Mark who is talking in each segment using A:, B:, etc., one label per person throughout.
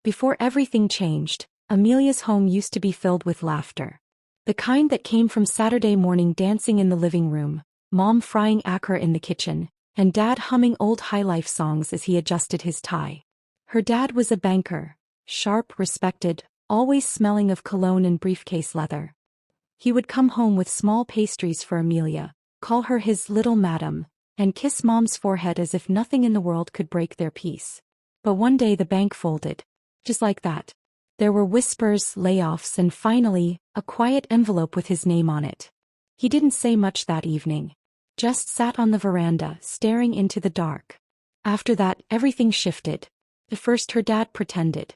A: Before everything changed, Amelia's home used to be filled with laughter. The kind that came from Saturday morning dancing in the living room, Mom frying akra in the kitchen, and Dad humming old high-life songs as he adjusted his tie. Her dad was a banker, sharp, respected, always smelling of cologne and briefcase leather. He would come home with small pastries for Amelia, call her his little madam, and kiss Mom's forehead as if nothing in the world could break their peace. But one day the bank folded. Just like that. There were whispers, layoffs, and finally, a quiet envelope with his name on it. He didn't say much that evening. Just sat on the veranda, staring into the dark. After that, everything shifted. At first her dad pretended.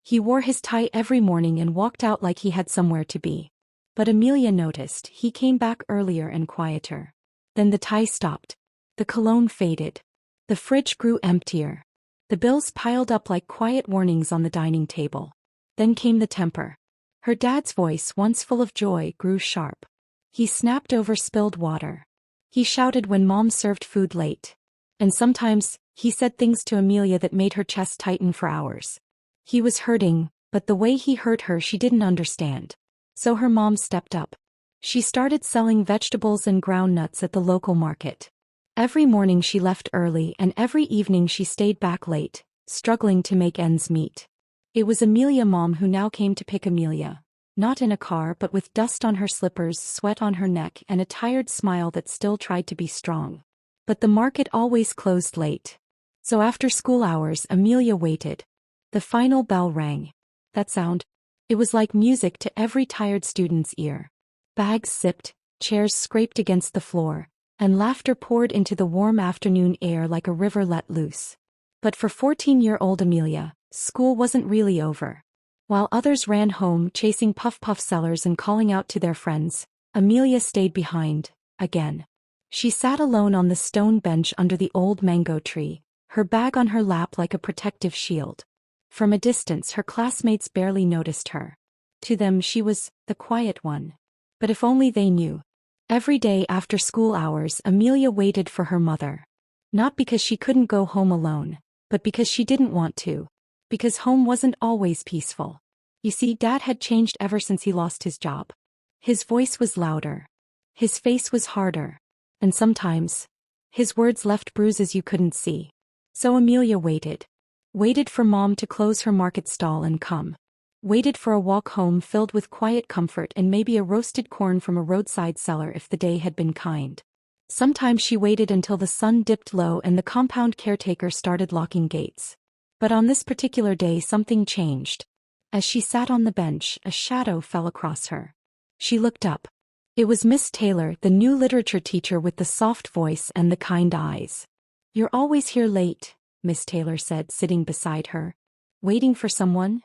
A: He wore his tie every morning and walked out like he had somewhere to be. But Amelia noticed he came back earlier and quieter. Then the tie stopped. The cologne faded. The fridge grew emptier. The bills piled up like quiet warnings on the dining table. Then came the temper. Her dad's voice, once full of joy, grew sharp. He snapped over spilled water. He shouted when Mom served food late. And sometimes, he said things to Amelia that made her chest tighten for hours. He was hurting, but the way he hurt her she didn't understand. So her mom stepped up. She started selling vegetables and ground nuts at the local market. Every morning she left early and every evening she stayed back late, struggling to make ends meet. It was Amelia Mom who now came to pick Amelia. Not in a car but with dust on her slippers, sweat on her neck, and a tired smile that still tried to be strong. But the market always closed late. So after school hours Amelia waited. The final bell rang. That sound? It was like music to every tired student's ear. Bags zipped, chairs scraped against the floor, and laughter poured into the warm afternoon air like a river let loose. But for 14-year-old Amelia, school wasn't really over. While others ran home chasing puff-puff sellers and calling out to their friends, Amelia stayed behind, again. She sat alone on the stone bench under the old mango tree, her bag on her lap like a protective shield. From a distance her classmates barely noticed her. To them she was the quiet one. But if only they knew. Every day after school hours Amelia waited for her mother. Not because she couldn't go home alone, but because she didn't want to. Because home wasn't always peaceful. You see, Dad had changed ever since he lost his job. His voice was louder. His face was harder. And sometimes, his words left bruises you couldn't see. So Amelia waited. Waited for Mom to close her market stall and come. Waited for a walk home filled with quiet comfort and maybe a roasted corn from a roadside seller if the day had been kind. Sometimes she waited until the sun dipped low and the compound caretaker started locking gates. But on this particular day something changed. As she sat on the bench, a shadow fell across her. She looked up. It was Miss Taylor, the new literature teacher with the soft voice and the kind eyes. "You're always here late," Miss Taylor said, sitting beside her. "Waiting for someone?"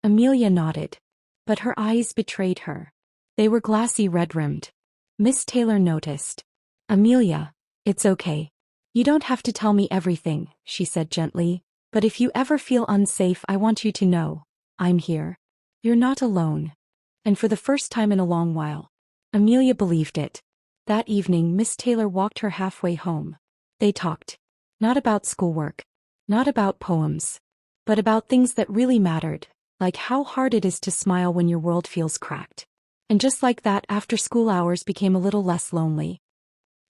A: Amelia nodded. But her eyes betrayed her. They were glassy red-rimmed. Miss Taylor noticed. "Amelia, it's okay. You don't have to tell me everything," she said gently, "but if you ever feel unsafe I want you to know. I'm here. You're not alone." And for the first time in a long while, Amelia believed it. That evening Miss Taylor walked her halfway home. They talked. Not about schoolwork. Not about poems. But about things that really mattered. Like how hard it is to smile when your world feels cracked. And just like that, after school hours became a little less lonely.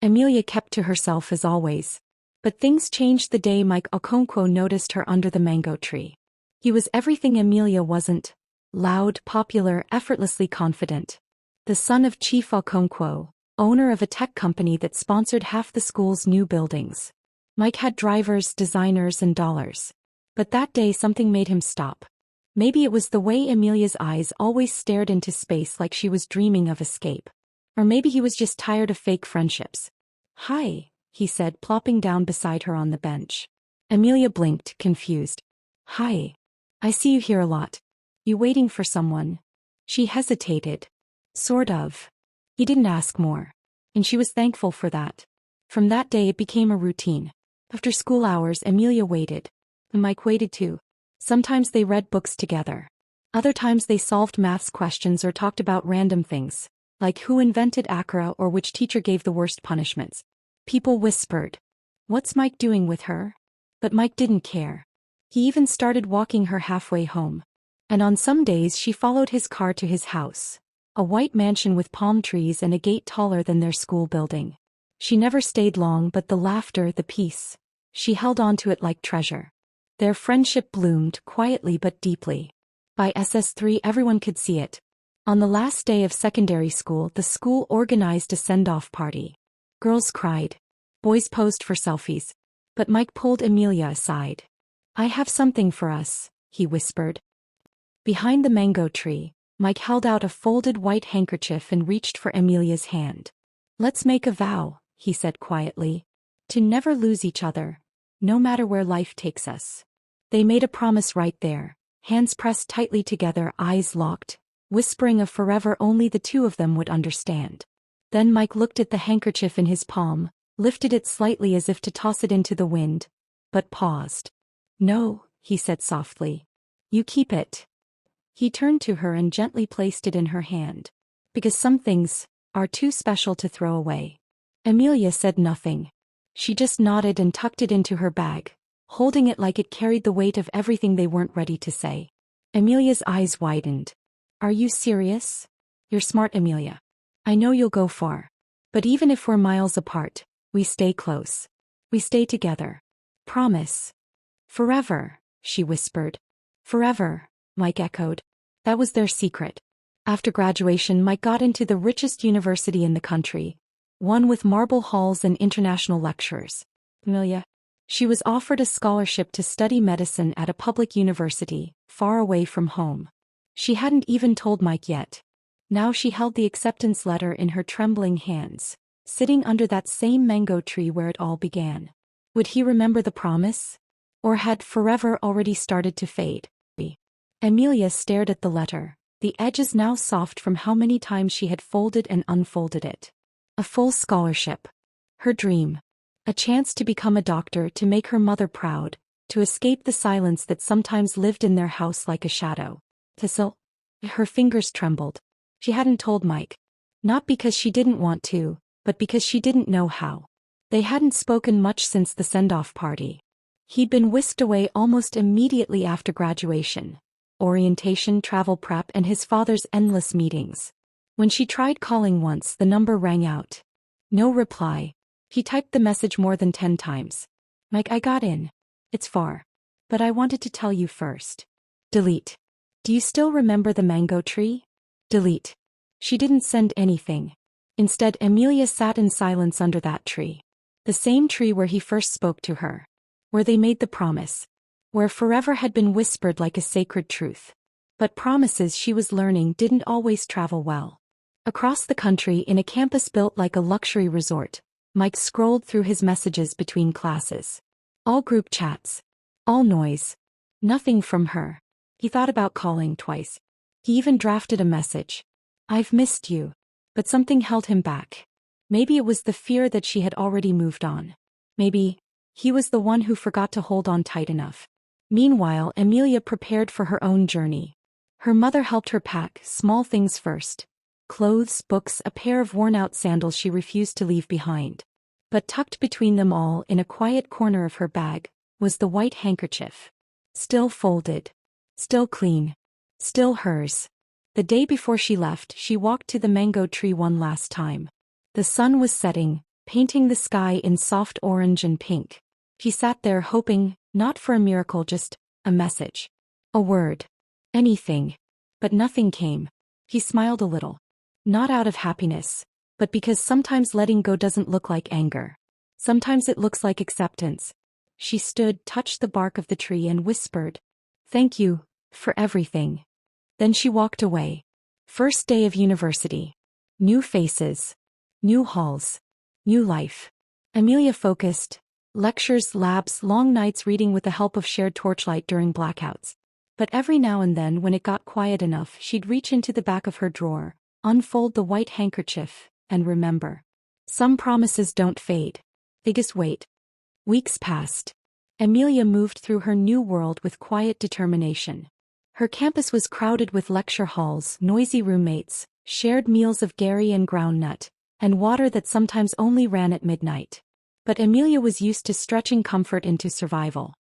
A: Amelia kept to herself as always. But things changed the day Mike Okonkwo noticed her under the mango tree. He was everything Amelia wasn't. Loud, popular, effortlessly confident. The son of Chief Okonkwo, owner of a tech company that sponsored half the school's new buildings. Mike had drivers, designers, and dollars. But that day something made him stop. Maybe it was the way Amelia's eyes always stared into space like she was dreaming of escape. Or maybe he was just tired of fake friendships. "Hi," he said, plopping down beside her on the bench. Amelia blinked, confused. "Hi. I see you here a lot. You waiting for someone?" She hesitated. "Sort of." He didn't ask more. And she was thankful for that. From that day it became a routine. After school hours Amelia waited. And Mike waited too. Sometimes they read books together. Other times they solved maths questions or talked about random things, like who invented Accra or which teacher gave the worst punishments. People whispered, "What's Mike doing with her?" But Mike didn't care. He even started walking her halfway home. And on some days she followed his car to his house. A white mansion with palm trees and a gate taller than their school building. She never stayed long, but the laughter, the peace. She held on to it like treasure. Their friendship bloomed, quietly but deeply. By SS3 everyone could see it. On the last day of secondary school, the school organized a send-off party. Girls cried. Boys posed for selfies. But Mike pulled Amelia aside. "I have something for us," he whispered. Behind the mango tree, Mike held out a folded white handkerchief and reached for Amelia's hand. "Let's make a vow," he said quietly. "To never lose each other, no matter where life takes us." They made a promise right there, hands pressed tightly together, eyes locked, whispering of forever only the two of them would understand. Then Mike looked at the handkerchief in his palm, lifted it slightly as if to toss it into the wind, but paused. "No," he said softly. "You keep it." He turned to her and gently placed it in her hand. "Because some things are too special to throw away." Amelia said nothing. She just nodded and tucked it into her bag, holding it like it carried the weight of everything they weren't ready to say. Amelia's eyes widened. "Are you serious?" "You're smart, Amelia. I know you'll go far. But even if we're miles apart, we stay close. We stay together. Promise." "Forever," she whispered. "Forever," Mike echoed. That was their secret. After graduation, Mike got into the richest university in the country, one with marble halls and international lecturers. Amelia. She was offered a scholarship to study medicine at a public university, far away from home. She hadn't even told Mike yet. Now she held the acceptance letter in her trembling hands, sitting under that same mango tree where it all began. Would he remember the promise? Or had forever already started to fade? Amelia stared at the letter, the edges now soft from how many times she had folded and unfolded it. A full scholarship. Her dream. A chance to become a doctor, to make her mother proud, to escape the silence that sometimes lived in their house like a shadow. Her fingers trembled. She hadn't told Mike. Not because she didn't want to, but because she didn't know how. They hadn't spoken much since the send-off party. He'd been whisked away almost immediately after graduation. Orientation, travel prep, and his father's endless meetings. When she tried calling once, the number rang out. No reply. He typed the message more than 10 times. "Mike, I got in. It's far. But I wanted to tell you first." Delete. "Do you still remember the mango tree?" Delete. She didn't send anything. Instead, Amelia sat in silence under that tree. The same tree where he first spoke to her. Where they made the promise. Where forever had been whispered like a sacred truth. But promises, she was learning, didn't always travel well. Across the country, in a campus built like a luxury resort, Mike scrolled through his messages between classes. All group chats. All noise. Nothing from her. He thought about calling twice. He even drafted a message. "I've missed you." But something held him back. Maybe it was the fear that she had already moved on. Maybe he was the one who forgot to hold on tight enough. Meanwhile, Amelia prepared for her own journey. Her mother helped her pack, small things first. Clothes, books, a pair of worn-out sandals she refused to leave behind. But tucked between them all, in a quiet corner of her bag, was the white handkerchief. Still folded. Still clean. Still hers. The day before she left, she walked to the mango tree one last time. The sun was setting, painting the sky in soft orange and pink. She sat there hoping, not for a miracle, just a message. A word. Anything. But nothing came. He smiled a little. Not out of happiness, but because sometimes letting go doesn't look like anger. Sometimes it looks like acceptance. She stood, touched the bark of the tree and whispered, "Thank you for everything." Then she walked away. First day of university. New faces. New halls. New life. Amelia focused. Lectures, labs, long nights reading with the help of shared torchlight during blackouts. But every now and then, when it got quiet enough, she'd reach into the back of her drawer, unfold the white handkerchief, and remember. Some promises don't fade. They just wait. Weeks passed. Amelia moved through her new world with quiet determination. Her campus was crowded with lecture halls, noisy roommates, shared meals of dairy and groundnut, and water that sometimes only ran at midnight. But Amelia was used to stretching comfort into survival.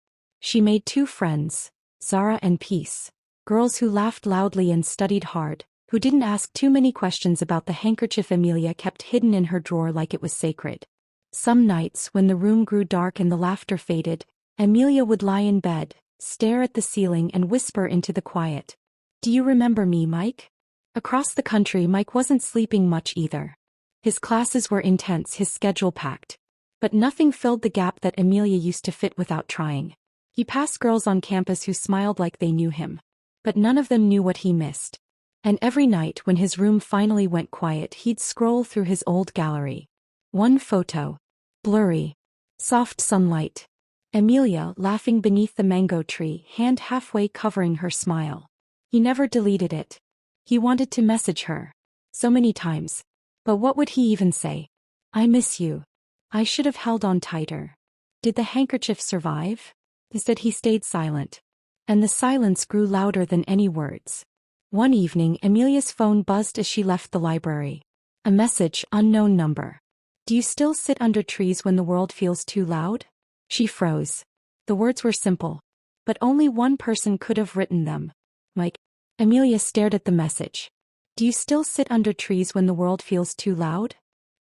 A: She made two friends, Zara and Peace, girls who laughed loudly and studied hard, who didn't ask too many questions about the handkerchief Amelia kept hidden in her drawer like it was sacred. Some nights, when the room grew dark and the laughter faded, Amelia would lie in bed, stare at the ceiling and whisper into the quiet. "Do you remember me, Mike?" Across the country, Mike wasn't sleeping much either. His classes were intense, his schedule packed. But nothing filled the gap that Amelia used to fit without trying. He passed girls on campus who smiled like they knew him. But none of them knew what he missed. And every night when his room finally went quiet, he'd scroll through his old gallery. One photo. Blurry. Soft sunlight. Amelia laughing beneath the mango tree, hand halfway covering her smile. He never deleted it. He wanted to message her. So many times. But what would he even say? "I miss you. I should have held on tighter." Did the handkerchief survive? Instead he stayed silent. And the silence grew louder than any words. One evening, Amelia's phone buzzed as she left the library. A message, unknown number. "Do you still sit under trees when the world feels too loud?" She froze. The words were simple. But only one person could have written them. Mike. Amelia stared at the message. "Do you still sit under trees when the world feels too loud?"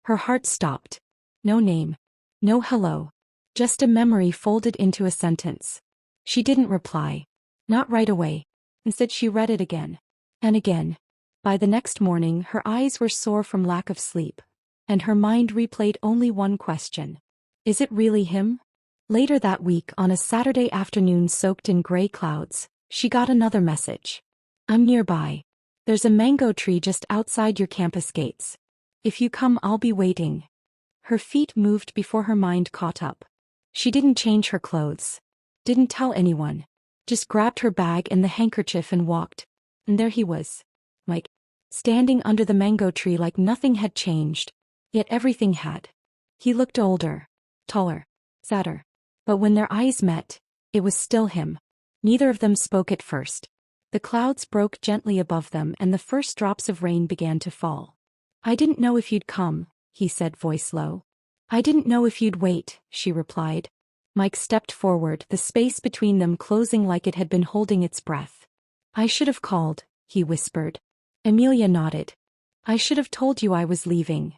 A: Her heart stopped. No name. No hello. Just a memory folded into a sentence. She didn't reply. Not right away. Instead she read it again. And again. By the next morning her eyes were sore from lack of sleep. And her mind replayed only one question. Is it really him? Later that week, on a Saturday afternoon soaked in gray clouds, she got another message. "I'm nearby. There's a mango tree just outside your campus gates. If you come, I'll be waiting." Her feet moved before her mind caught up. She didn't change her clothes. Didn't tell anyone. Just grabbed her bag and the handkerchief and walked. And there he was. Mike. Standing under the mango tree like nothing had changed. Yet everything had. He looked older. Taller. Sadder. But when their eyes met, it was still him. Neither of them spoke at first. The clouds broke gently above them and the first drops of rain began to fall. "I didn't know if you'd come," he said, voice low. "I didn't know if you'd wait," she replied. Mike stepped forward, the space between them closing like it had been holding its breath. "I should have called," he whispered. Amelia nodded. "I should have told you I was leaving."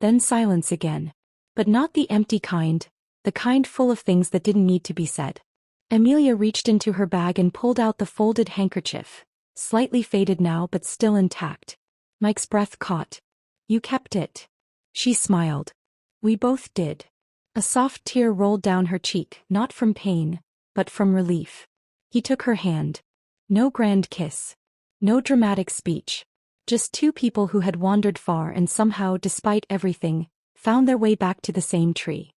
A: Then silence again. But not the empty kind, the kind full of things that didn't need to be said. Amelia reached into her bag and pulled out the folded handkerchief, slightly faded now but still intact. Mike's breath caught. "You kept it." She smiled. "We both did." A soft tear rolled down her cheek, not from pain, but from relief. He took her hand. No grand kiss. No dramatic speech. Just two people who had wandered far and somehow, despite everything, found their way back to the same tree.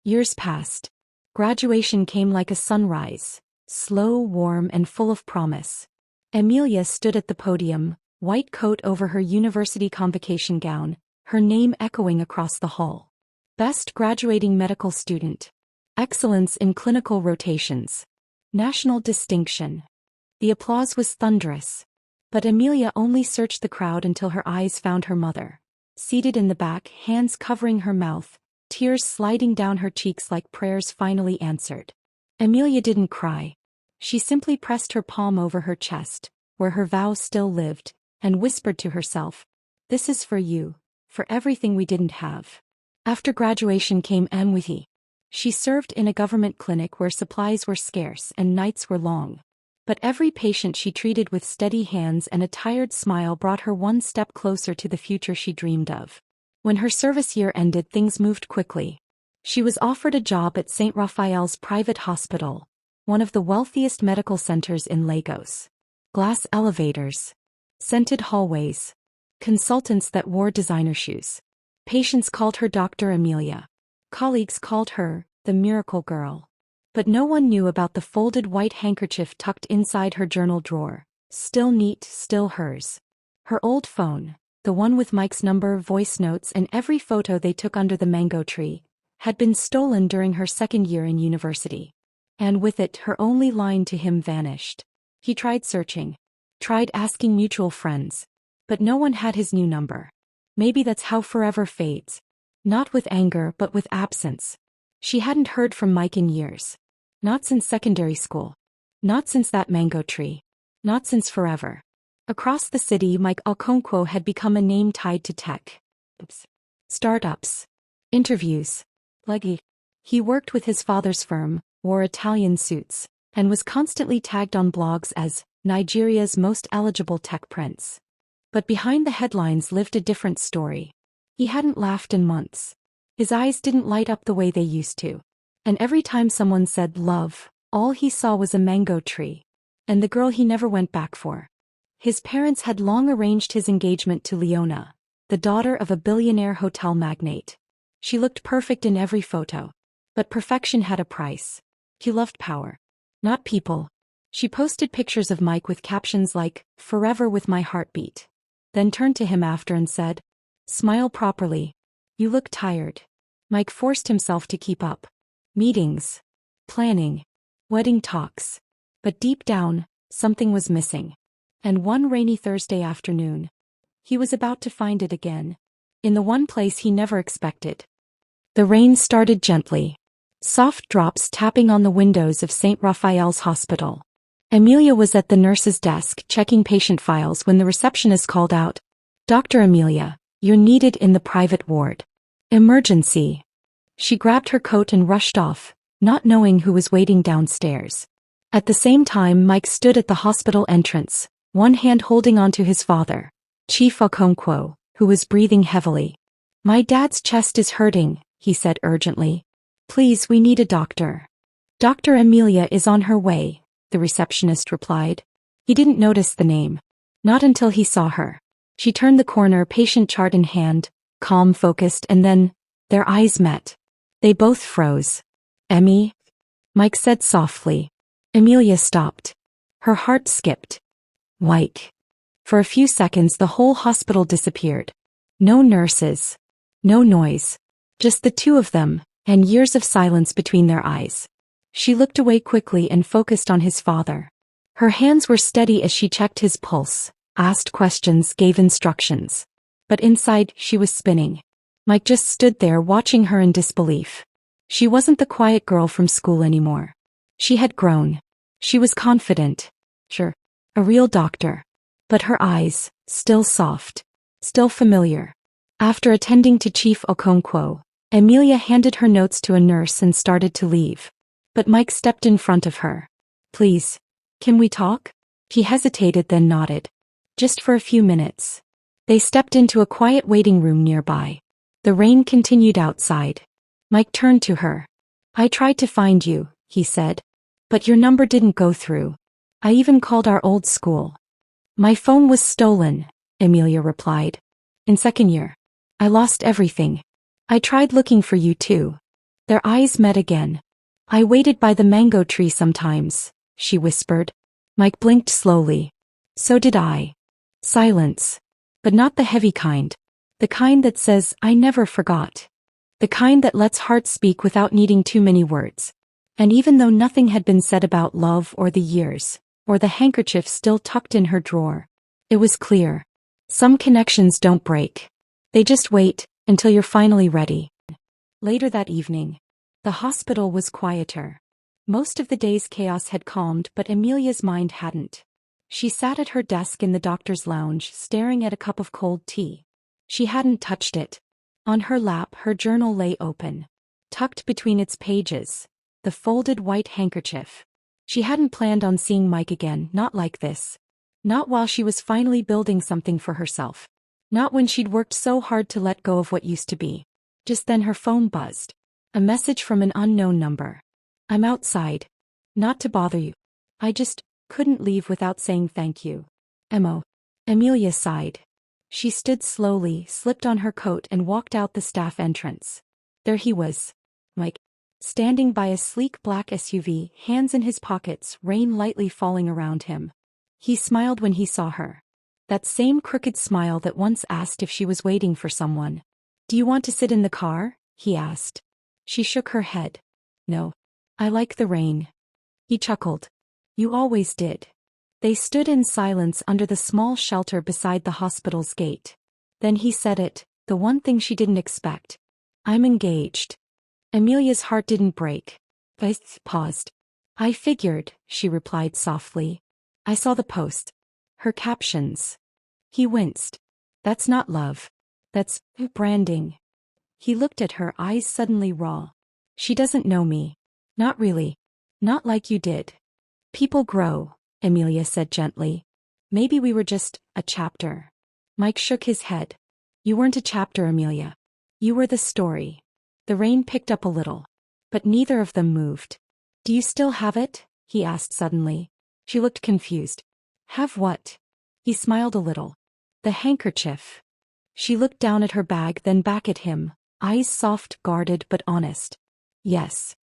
A: Years passed. Graduation came like a sunrise, slow, warm, and full of promise. Amelia stood at the podium, white coat over her university convocation gown, her name echoing across the hall. Best graduating medical student. Excellence in clinical rotations. National distinction. The applause was thunderous. But Amelia only searched the crowd until her eyes found her mother. Seated in the back, hands covering her mouth, tears sliding down her cheeks like prayers finally answered. Amelia didn't cry. She simply pressed her palm over her chest, where her vow still lived, and whispered to herself, "This is for you, for everything we didn't have." After graduation came Amwiti. She served in a government clinic where supplies were scarce and nights were long. But every patient she treated with steady hands and a tired smile brought her one step closer to the future she dreamed of. When her service year ended, things moved quickly. She was offered a job at St. Raphael's Private Hospital, one of the wealthiest medical centers in Lagos. Glass elevators. Scented hallways. Consultants that wore designer shoes. Patients called her Dr. Amelia. Colleagues called her the Miracle Girl. But no one knew about the folded white handkerchief tucked inside her journal drawer. Still neat, still hers. Her old phone, the one with Mike's number, voice notes, and every photo they took under the mango tree, had been stolen during her second year in university. And with it, her only line to him vanished. He tried searching. Tried asking mutual friends. But no one had his new number. Maybe that's how forever fades. Not with anger, but with absence. She hadn't heard from Mike in years. Not since secondary school. Not since that mango tree. Not since forever. Across the city, Mike Okonkwo had become a name tied to tech. Startups. Interviews. Leggy. He worked with his father's firm, wore Italian suits, and was constantly tagged on blogs as Nigeria's most eligible tech prince. But behind the headlines lived a different story. He hadn't laughed in months. His eyes didn't light up the way they used to. And every time someone said love, all he saw was a mango tree. And the girl he never went back for. His parents had long arranged his engagement to Leona, the daughter of a billionaire hotel magnate. She looked perfect in every photo. But perfection had a price. He loved power. Not people. She posted pictures of Mike with captions like, "Forever with my heartbeat." Then turned to him after and said, "Smile properly. You look tired." Mike forced himself to keep up. Meetings. Planning. Wedding talks. But deep down, something was missing. And one rainy Thursday afternoon, he was about to find it again. In the one place he never expected. The rain started gently. Soft drops tapping on the windows of St. Raphael's Hospital. Amelia was at the nurse's desk checking patient files when the receptionist called out, "Dr. Amelia, you're needed in the private ward. Emergency." She grabbed her coat and rushed off, not knowing who was waiting downstairs. At the same time, Mike stood at the hospital entrance, one hand holding onto his father, Chief Okonkwo, who was breathing heavily. "My dad's chest is hurting," he said urgently. "Please, we need a doctor." "Dr. Amelia is on her way," the receptionist replied. He didn't notice the name. Not until he saw her. She turned the corner, patient chart in hand, calm, focused, and then, their eyes met. They both froze. "Emmy?" Mike said softly. Amelia stopped. Her heart skipped. "Mike." For a few seconds the whole hospital disappeared. No nurses. No noise. Just the two of them, and years of silence between their eyes. She looked away quickly and focused on his father. Her hands were steady as she checked his pulse, asked questions, gave instructions. But inside, she was spinning. Mike just stood there watching her in disbelief. She wasn't the quiet girl from school anymore. She had grown. She was confident. Sure, a real doctor. But her eyes, still soft, still familiar. After attending to Chief Okonkwo, Amelia handed her notes to a nurse and started to leave. But Mike stepped in front of her. "Please, can we talk?" She hesitated, then nodded. "Just for a few minutes." They stepped into a quiet waiting room nearby. The rain continued outside. Mike turned to her. "I tried to find you," he said. "But your number didn't go through. I even called our old school." "My phone was stolen," Amelia replied. "In second year. I lost everything. I tried looking for you too." Their eyes met again. "I waited by the mango tree sometimes," she whispered. Mike blinked slowly. "So did I." Silence. But not the heavy kind. The kind that says, "I never forgot." The kind that lets hearts speak without needing too many words. And even though nothing had been said about love or the years, or the handkerchief still tucked in her drawer, it was clear. Some connections don't break. They just wait until you're finally ready. Later that evening, the hospital was quieter. Most of the day's chaos had calmed, but Amelia's mind hadn't. She sat at her desk in the doctor's lounge, staring at a cup of cold tea. She hadn't touched it. On her lap, her journal lay open. Tucked between its pages, the folded white handkerchief. She hadn't planned on seeing Mike again, not like this. Not while she was finally building something for herself. Not when she'd worked so hard to let go of what used to be. Just then her phone buzzed. A message from an unknown number. "I'm outside. Not to bother you. I just couldn't leave without saying thank you. Emo." Amelia sighed. She stood slowly, slipped on her coat and walked out the staff entrance. There he was. Mike. Standing by a sleek black SUV, hands in his pockets, rain lightly falling around him. He smiled when he saw her. That same crooked smile that once asked if she was waiting for someone. "Do you want to sit in the car?" he asked. She shook her head. "No. I like the rain." He chuckled. "You always did." They stood in silence under the small shelter beside the hospital's gate. Then he said it, the one thing she didn't expect. "I'm engaged." Amelia's heart didn't break. But paused. I figured, she replied softly. I saw the post. Her captions. He winced. That's not love. That's branding. He looked at her, eyes suddenly raw. She doesn't know me. Not really. Not like you did. People grow, Amelia said gently. Maybe we were just a chapter. Mike shook his head. You weren't a chapter, Amelia. You were the story. The rain picked up a little. But neither of them moved. Do you still have it? He asked suddenly. She looked confused. Have what? He smiled a little. The handkerchief. She looked down at her bag, then back at him, eyes soft, guarded but honest. Yes.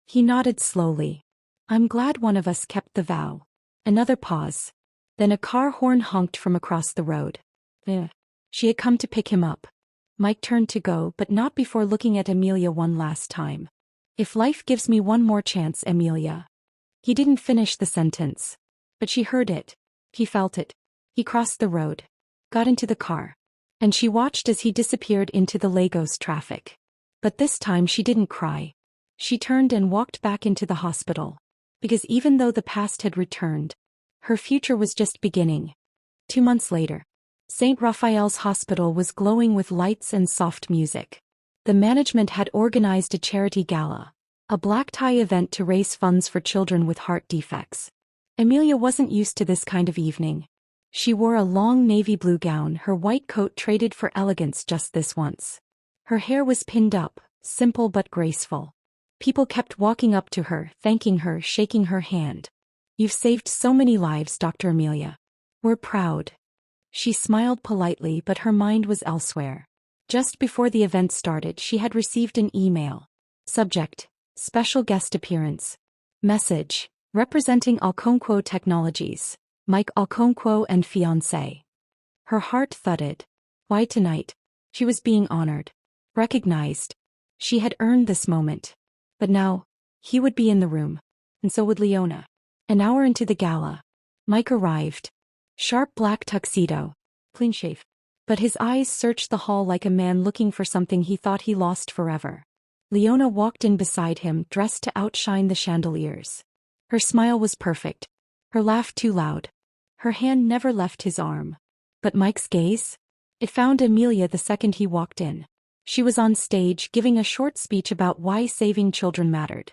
A: He nodded slowly. I'm glad one of us kept the vow. Another pause. Then a car horn honked from across the road. She had come to pick him up. Mike turned to go, but not before looking at Amelia one last time. If life gives me one more chance, Amelia. He didn't finish the sentence. But she heard it. He felt it. He crossed the road. Got into the car. And she watched as he disappeared into the Lagos traffic. But this time she didn't cry. She turned and walked back into the hospital. Because even though the past had returned, her future was just beginning. 2 months later, St. Raphael's Hospital was glowing with lights and soft music. The management had organized a charity gala, a black tie event to raise funds for children with heart defects. Amelia wasn't used to this kind of evening. She wore a long navy blue gown, her white coat traded for elegance just this once. Her hair was pinned up, simple but graceful. People kept walking up to her, thanking her, shaking her hand. You've saved so many lives, Dr. Amelia. We're proud. She smiled politely, but her mind was elsewhere. Just before the event started, she had received an email. Subject: Special guest appearance. Message: Representing Okonkwo Technologies, Mike Okonkwo and fiancé. Her heart thudded. Why tonight? She was being honored. Recognized. She had earned this moment. But now, he would be in the room. And so would Leona. An hour into the gala, Mike arrived. Sharp black tuxedo. Clean shave. But his eyes searched the hall like a man looking for something he thought he lost forever. Leona walked in beside him, dressed to outshine the chandeliers. Her smile was perfect. Her laugh too loud. Her hand never left his arm. But Mike's gaze? It found Amelia the second he walked in. She was on stage giving a short speech about why saving children mattered.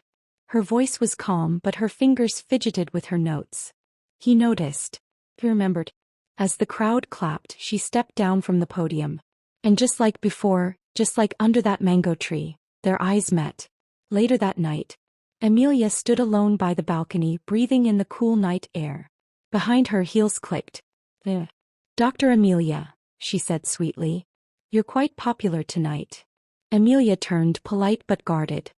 A: Her voice was calm, but her fingers fidgeted with her notes. He noticed. He remembered. As the crowd clapped, she stepped down from the podium. And just like before, just like under that mango tree, their eyes met. Later that night, Amelia stood alone by the balcony, breathing in the cool night air. Behind her, heels clicked. Dr. Amelia, she said sweetly. You're quite popular tonight. Amelia turned, polite but guarded.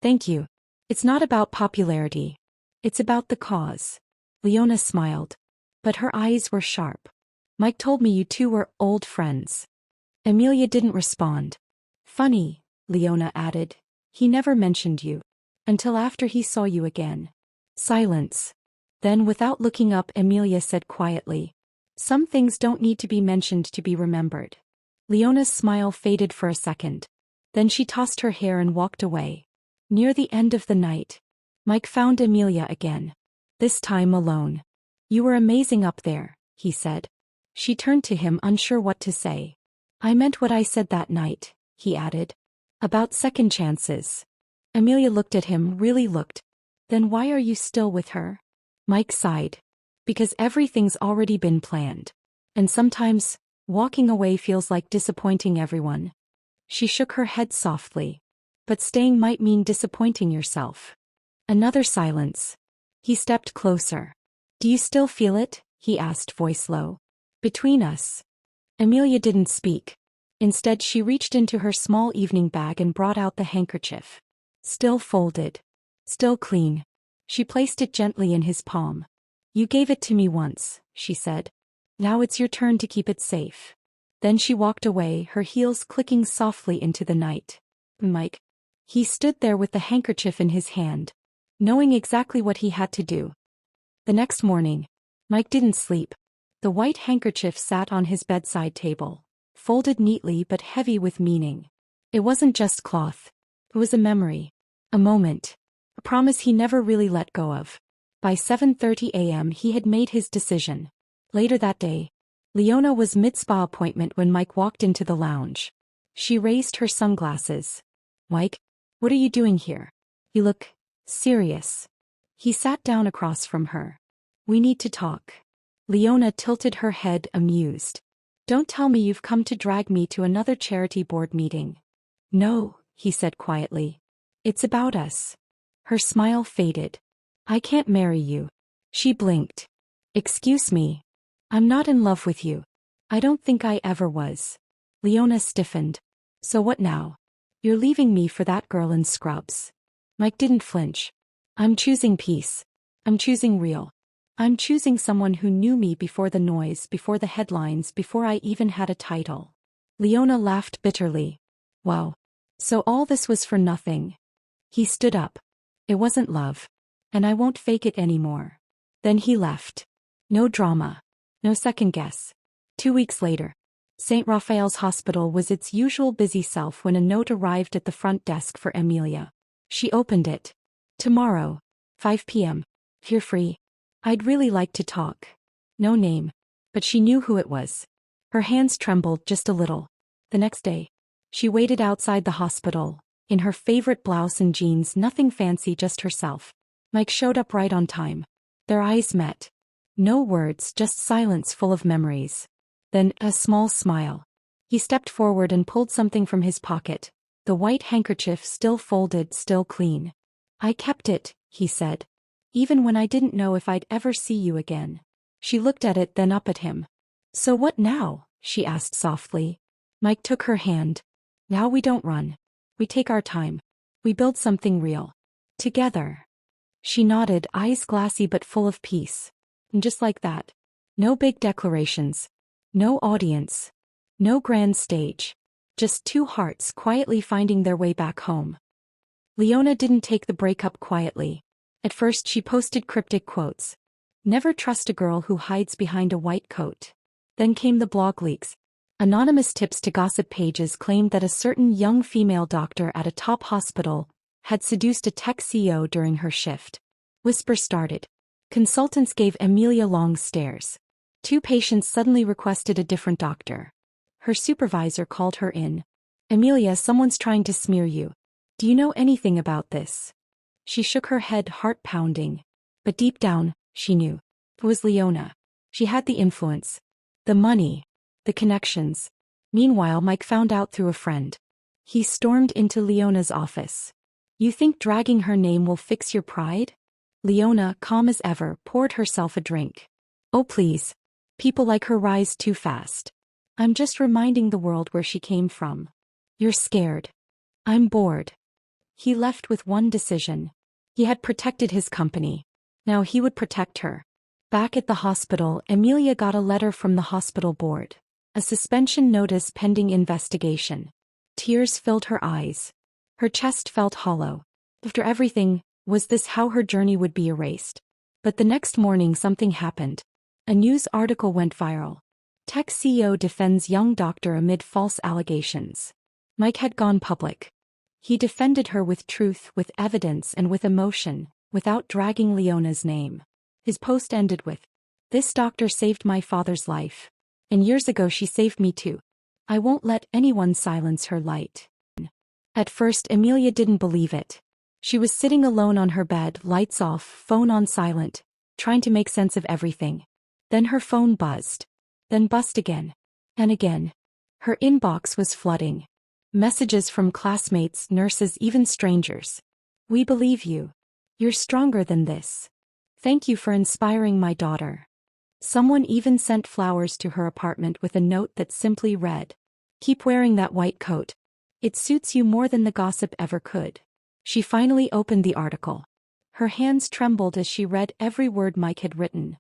A: Thank you. It's not about popularity. It's about the cause. Leona smiled. But her eyes were sharp. Mike told me you two were old friends. Amelia didn't respond. Funny, Leona added. He never mentioned you. Until after he saw you again. Silence. Then, without looking up, Amelia said quietly. Some things don't need to be mentioned to be remembered. Leona's smile faded for a second. Then she tossed her hair and walked away. Near the end of the night, Mike found Amelia again. This time alone. You were amazing up there, he said. She turned to him, unsure what to say. I meant what I said that night, he added. About second chances. Amelia looked at him, really looked. Then why are you still with her? Mike sighed. Because everything's already been planned. And sometimes, walking away feels like disappointing everyone. She shook her head softly. But staying might mean disappointing yourself. Another silence. He stepped closer. Do you still feel it? He asked, voice low. Between us. Amelia didn't speak. Instead, she reached into her small evening bag and brought out the handkerchief. Still folded. Still clean. She placed it gently in his palm. You gave it to me once, she said. Now it's your turn to keep it safe. Then she walked away, her heels clicking softly into the night. Mike. He stood there with the handkerchief in his hand, knowing exactly what he had to do. The next morning, Mike didn't sleep. The white handkerchief sat on his bedside table, folded neatly but heavy with meaning. It wasn't just cloth. It was a memory. A moment. A promise he never really let go of. By 7:30 a.m. he had made his decision. Later that day, Leona was mid-spa appointment when Mike walked into the lounge. She raised her sunglasses. "Mike, what are you doing here? You look serious." He sat down across from her. "We need to talk." Leona tilted her head, amused. "Don't tell me you've come to drag me to another charity board meeting." "No," he said quietly. "It's about us." Her smile faded. "I can't marry you." She blinked. "Excuse me. I'm not in love with you. I don't think I ever was." Leona stiffened. "So what now? You're leaving me for that girl in scrubs." Mike didn't flinch. "I'm choosing peace. I'm choosing real. I'm choosing someone who knew me before the noise, before the headlines, before I even had a title." Leona laughed bitterly. "Wow. So all this was for nothing." He stood up. "It wasn't love. And I won't fake it anymore." Then he left. No drama. No second guess. 2 weeks later, St. Raphael's Hospital was its usual busy self when a note arrived at the front desk for Emilia. She opened it. "Tomorrow, 5 p.m. If you're free. I'd really like to talk." No name. But she knew who it was. Her hands trembled just a little. The next day, she waited outside the hospital, in her favorite blouse and jeans, nothing fancy, just herself. Mike showed up right on time. Their eyes met. No words, just silence full of memories. Then, a small smile. He stepped forward and pulled something from his pocket. The white handkerchief, still folded, still clean. "I kept it," he said. "Even when I didn't know if I'd ever see you again." She looked at it, then up at him. "So what now?" she asked softly. Mike took her hand. "Now we don't run. We take our time. We build something real. Together." She nodded, eyes glassy but full of peace. And just like that. No big declarations. No audience. No grand stage. Just two hearts quietly finding their way back home. Leona didn't take the breakup quietly. At first she posted cryptic quotes. "Never trust a girl who hides behind a white coat." Then came the blog leaks. Anonymous tips to gossip pages claimed that a certain young female doctor at a top hospital had seduced a tech CEO during her shift. Whispers started. Consultants gave Emilia long stares. 2 patients suddenly requested a different doctor. Her supervisor called her in. "Emilia, someone's trying to smear you. Do you know anything about this?" She shook her head, heart pounding. But deep down, she knew. It was Leona. She had the influence. The money. The connections. Meanwhile, Mike found out through a friend. He stormed into Leona's office. "You think dragging her name will fix your pride?" Leona, calm as ever, poured herself a drink. "Oh please. People like her rise too fast. I'm just reminding the world where she came from." "You're scared." "I'm bored." He left with one decision. He had protected his company. Now he would protect her. Back at the hospital, Emilia got a letter from the hospital board. A suspension notice pending investigation. Tears filled her eyes. Her chest felt hollow. After everything, was this how her journey would be erased? But the next morning something happened. A news article went viral. Tech CEO defends young doctor amid false allegations. Mike had gone public. He defended her with truth, with evidence, and with emotion, without dragging Leona's name. His post ended with, "This doctor saved my father's life. And years ago she saved me too. I won't let anyone silence her light." At first Emilia didn't believe it. She was sitting alone on her bed, lights off, phone on silent, trying to make sense of everything. Then her phone buzzed. Then buzzed again. And again. Her inbox was flooding. Messages from classmates, nurses, even strangers. "We believe you. You're stronger than this. Thank you for inspiring my daughter." Someone even sent flowers to her apartment with a note that simply read, "Keep wearing that white coat. It suits you more than the gossip ever could." She finally opened the article. Her hands trembled as she read every word Mike had written.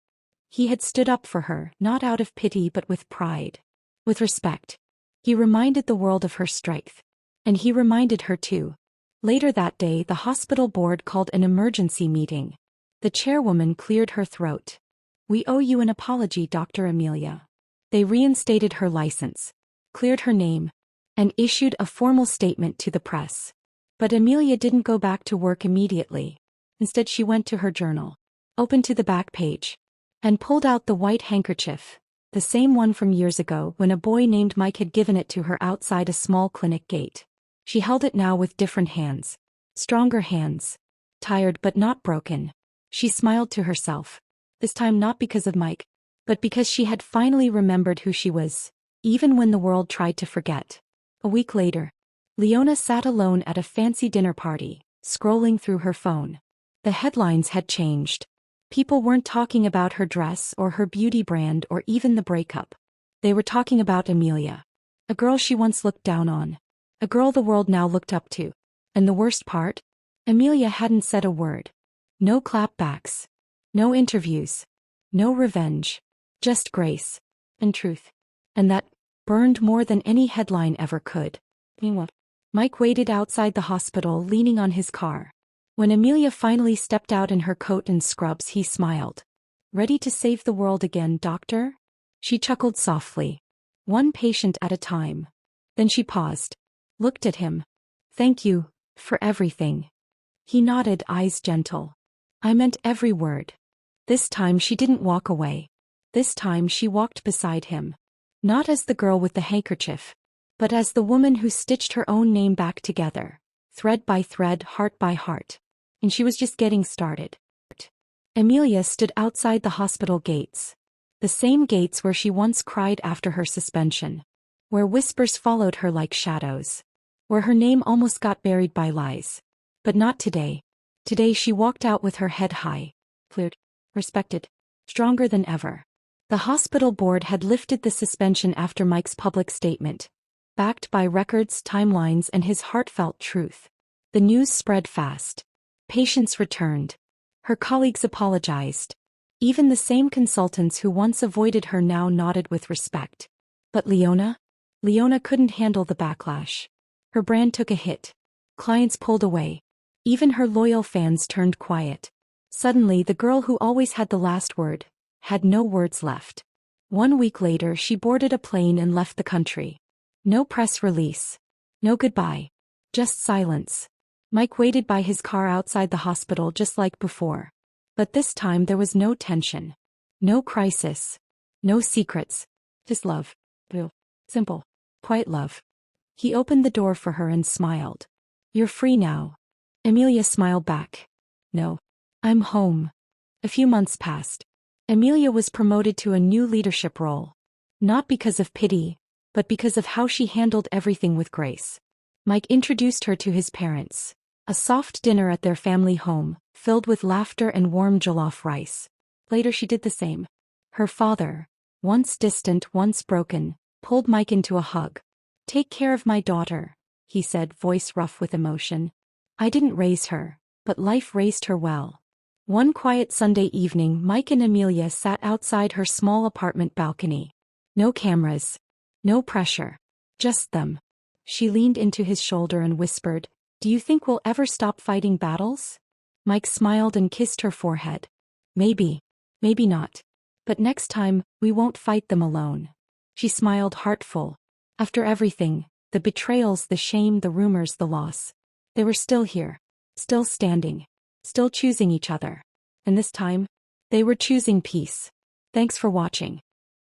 A: He had stood up for her, not out of pity but with pride. With respect. He reminded the world of her strength. And he reminded her too. Later that day, the hospital board called an emergency meeting. The chairwoman cleared her throat. "We owe you an apology, Dr. Emilia." They reinstated her license, cleared her name, and issued a formal statement to the press. But Emilia didn't go back to work immediately. Instead she went to her journal, opened to the back page, and pulled out the white handkerchief, the same one from years ago when a boy named Mike had given it to her outside a small clinic gate. She held it now with different hands. Stronger hands. Tired but not broken. She smiled to herself. This time not because of Mike, but because she had finally remembered who she was, even when the world tried to forget. A week later, Leona sat alone at a fancy dinner party, scrolling through her phone. The headlines had changed. People weren't talking about her dress or her beauty brand or even the breakup. They were talking about Amelia. A girl she once looked down on. A girl the world now looked up to. And the worst part? Amelia hadn't said a word. No clapbacks. No interviews. No revenge. Just grace. And truth. And that burned more than any headline ever could. Meanwhile, Mike waited outside the hospital leaning on his car. When Amelia finally stepped out in her coat and scrubs, he smiled. Ready to save the world again, doctor? She chuckled softly. One patient at a time. Then she paused. Looked at him. Thank you, for everything. He nodded, eyes gentle. I meant every word. This time she didn't walk away. This time she walked beside him. Not as the girl with the handkerchief, but as the woman who stitched her own name back together, thread by thread, heart by heart. And she was just getting started. Amelia stood outside the hospital gates. The same gates where she once cried after her suspension. Where whispers followed her like shadows. Where her name almost got buried by lies. But not today. Today she walked out with her head high. Cleared. Respected. Stronger than ever. The hospital board had lifted the suspension after Mike's public statement. Backed by records, timelines, and his heartfelt truth. The news spread fast. Patients returned. Her colleagues apologized. Even the same consultants who once avoided her now nodded with respect. But Leona? Leona couldn't handle the backlash. Her brand took a hit. Clients pulled away. Even her loyal fans turned quiet. Suddenly the girl who always had the last word had no words left. 1 week later she boarded a plane and left the country. No press release. No goodbye. Just silence. Mike waited by his car outside the hospital just like before. But this time there was no tension. No crisis. No secrets. Just love. Real. Simple. Quiet love. He opened the door for her and smiled. You're free now. Amelia smiled back. No. I'm home. A few months passed. Amelia was promoted to a new leadership role. Not because of pity, but because of how she handled everything with grace. Mike introduced her to his parents. A soft dinner at their family home, filled with laughter and warm jollof rice. Later she did the same. Her father, once distant, once broken, pulled Mike into a hug. Take care of my daughter, he said, voice rough with emotion. I didn't raise her, but life raised her well. One quiet Sunday evening, Mike and Amelia sat outside her small apartment balcony. No cameras. No pressure. Just them. She leaned into his shoulder and whispered, Do you think we'll ever stop fighting battles? Mike smiled and kissed her forehead. Maybe. Maybe not. But next time, we won't fight them alone. She smiled heartful. After everything, the betrayals, the shame, the rumors, the loss. They were still here. Still standing. Still choosing each other. And this time, they were choosing peace. Thanks for watching.